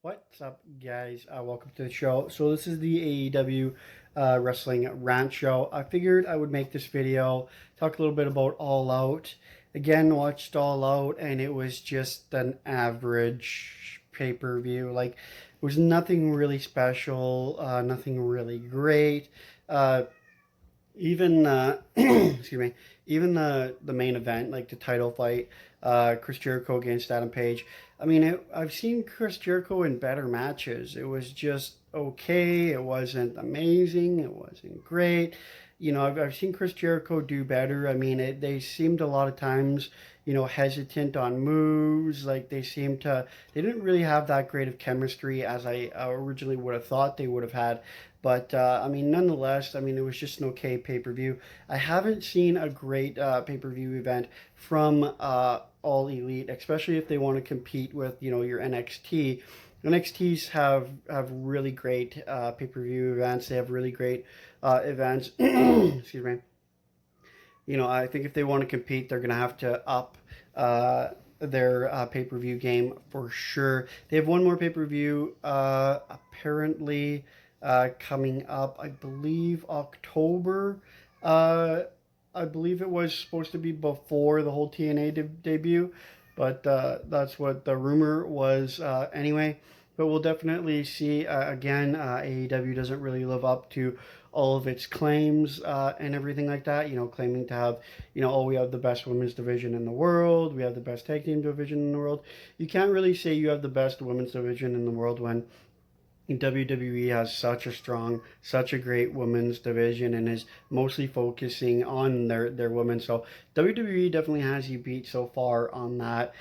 What's up, guys? Welcome to the show. So this is the AEW Wrestling Rant show. I figured I would make this video, talk a little bit about All Out. Again, watched All Out, and it was just an average pay-per-view. Like, it was nothing really special, nothing really great. Uh, even excuse me, even the main event, like the title fight, Chris Jericho against Adam Page. I mean, I've seen Chris Jericho in better matches. It was just okay. It wasn't amazing. It wasn't great. I've seen Chris Jericho do better. I mean, they seemed a lot of times, hesitant on moves. Like they didn't really have that great of chemistry as I originally would have thought they would have had. But I mean, nonetheless, I mean, it was just an okay pay per view. I haven't seen a great pay per view event from All Elite, especially if they want to compete with your NXT. NXTs have really great pay per view events. They have really great events. Excuse me. I think if they want to compete, they're going to have to up their pay per view game for sure. They have one more pay per view apparently coming up, I believe October. Uh, I believe it was supposed to be before the whole TNA debut, but that's what the rumor was anyway. But we'll definitely see. Again, AEW doesn't really live up to all of its claims and everything like that. Claiming to have, oh, we have the best women's division in the world, we have the best tag team division in the world. You can't really say you have the best women's division in the world when WWE has such a great women's division and is mostly focusing on their women. So WWE definitely has you beat so far on that.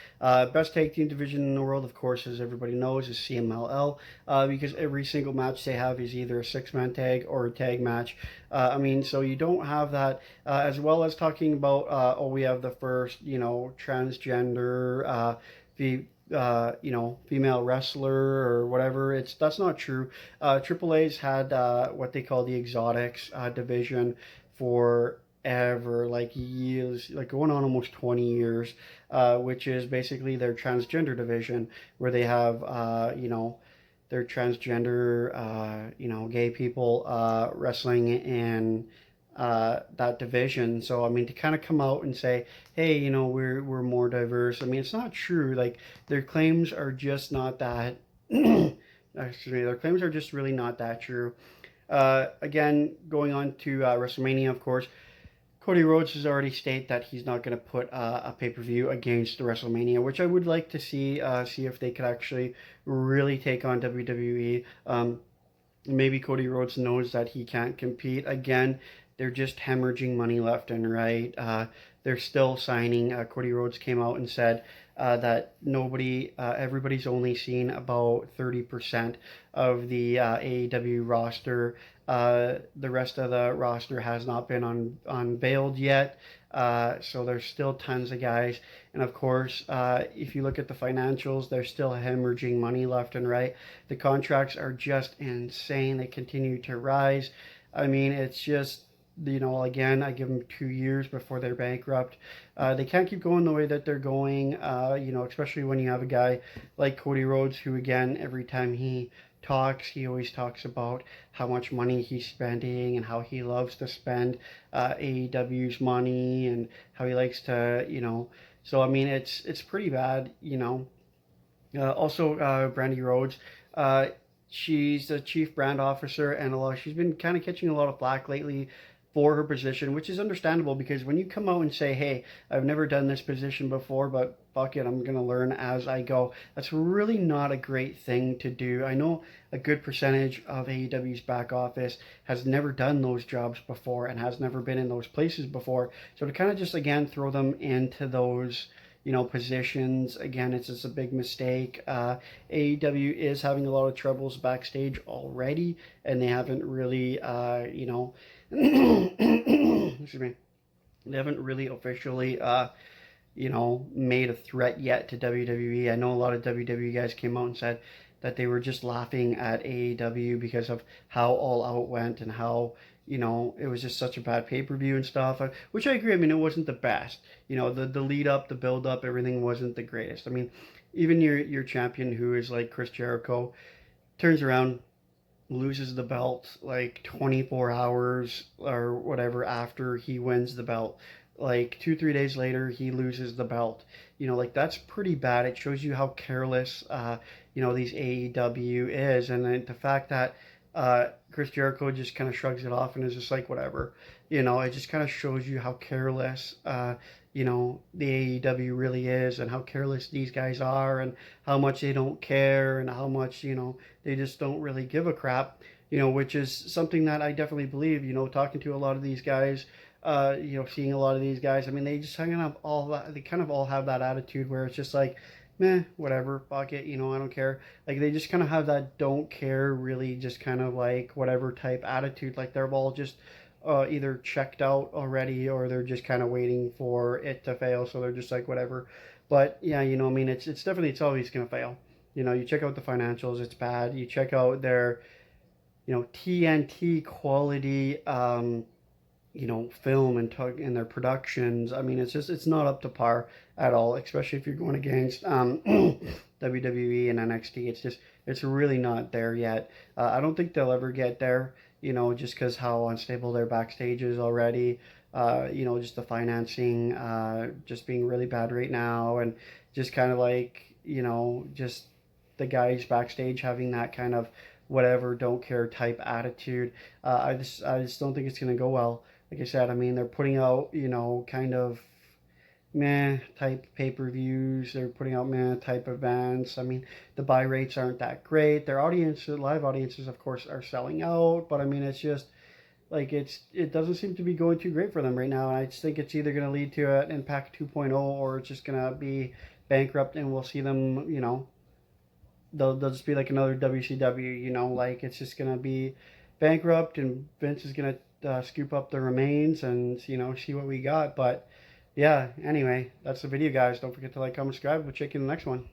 Best tag team division in the world, of course, as everybody knows, is CMLL because every single match they have is either a six-man tag or a tag match. I mean, so you don't have that, as well as talking about, we have the first, transgender, female wrestler or whatever. That's not true. Triple A's had what they call the exotics division for ever, like years, like going on almost 20 years, which is basically their transgender division where they have, their transgender, gay people wrestling in that division. So I mean, to kind of come out and say, hey, we're more diverse. I mean, it's not true. Like their claims are just not that. Excuse me, their claims are just really not that true. Again, going on to WrestleMania, of course. Cody Rhodes has already stated that he's not going to put a pay per view against WrestleMania, which I would like to see. See if they could actually really take on WWE. Maybe Cody Rhodes knows that he can't compete. Again, they're just hemorrhaging money left and right. They're still signing. Cody Rhodes came out and said that everybody's only seen about 30% of the AEW roster. The rest of the roster has not been unveiled yet. So there's still tons of guys. And of course, if you look at the financials, they're still hemorrhaging money left and right. The contracts are just insane. They continue to rise. I mean, it's just, again, I give them 2 years before they're bankrupt. They can't keep going the way that they're going, especially when you have a guy like Cody Rhodes, who, again, every time he talks, he always talks about how much money he's spending and how he loves to spend AEW's money and how he likes to, So I mean, it's pretty bad. Also, Brandy Rhodes, uh, she's the chief brand officer, and she's been kind of catching a lot of flack lately for her position, which is understandable because when you come out and say, "Hey, I've never done this position before, but fuck it, I'm gonna learn as I go," that's really not a great thing to do. I know a good percentage of AEW's back office has never done those jobs before and has never been in those places before, so to kind of just again throw them into those positions. Again, it's just a big mistake. AEW is having a lot of troubles backstage already, and they haven't really, excuse me, they haven't really officially, made a threat yet to WWE. I know a lot of WWE guys came out and said that they were just laughing at AEW because of how All Out went and how it was just such a bad pay per view and stuff. Which I agree. I mean, it wasn't the best. The lead up, the build up, everything wasn't the greatest. I mean, even your champion who is like Chris Jericho turns around, loses the belt like 24 hours or whatever after he wins the belt. Like 2 3 days later, he loses the belt. Like that's pretty bad. It shows you how careless, these AEW is, and then the fact that Chris Jericho just kind of shrugs it off and is just like whatever. It just kind of shows you how careless, the AEW really is, and how careless these guys are, and how much they don't care, and how much they just don't really give a crap, which is something that I definitely believe, talking to a lot of these guys, seeing a lot of these guys. I mean, they just they kind of all have that attitude where it's just like, meh, whatever, fuck it, I don't care. Like, they just kind of have that don't care, really just kind of like whatever type attitude. Like, they're all just either checked out already, or they're just kind of waiting for it to fail. So they're just like, whatever. But yeah, I mean, it's definitely, it's always going to fail. You check out the financials, it's bad. You check out their, TNT quality, film and their productions. I mean, it's not up to par at all, especially if you're going against WWE and NXT. It's really not there yet. I don't think they'll ever get there. Just because how unstable their backstage is already. Just the financing, just being really bad right now, and just kind of like just the guys backstage having that kind of whatever don't care type attitude. I just don't think it's gonna go well. Like I said, I mean, they're putting out, kind of meh type pay-per-views. They're putting out meh type events. I mean, the buy rates aren't that great. Their live audiences, of course, are selling out. But I mean, it's just like it doesn't seem to be going too great for them right now. And I just think it's either going to lead to an Impact 2.0, or it's just going to be bankrupt, and we'll see them, they'll just be like another WCW, like it's just going to be bankrupt, and Vince is going to scoop up the remains and, see what we got. But yeah, anyway, that's the video, guys. Don't forget to like, comment, subscribe. We'll check you in the next one.